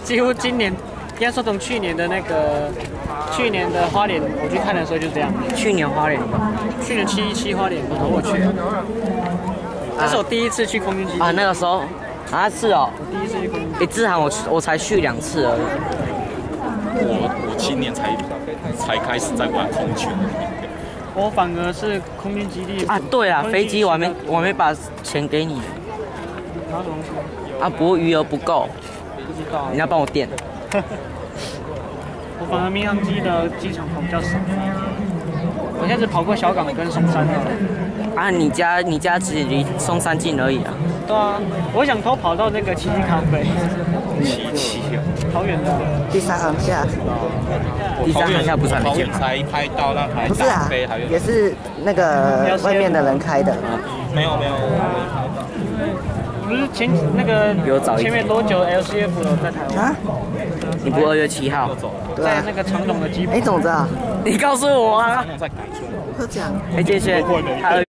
几乎今年，应该说从去年的花莲，我去看的时候就这样。去年花莲，去年717花莲我去，这是我第一次去空军基地啊，那个时候啊是哦，我第一次去空军基地。志航我才去2次而已。我今年才开始在玩空军。我反而是空军基地啊，对啊，飞机我还没把钱给你。拿什么东西？啊，不过余额不够，不知道。你要帮我垫。我反而民航机的机场跑比较少。我现在只跑过小港跟松山的。啊，你家只离松山近而已啊。对啊，我想偷跑到那个奇迹咖啡。77啊，桃园的。第3航厦。第3航厦不算桃园才拍到那台不是啊，也是那个外面的人开的。没有。不是前面多久 LCF 有在台湾？啊？你不2月7号？在那个长荣的机场。哎，怎么知道？你告诉我啊！再改出来。会讲。哎，建轩，他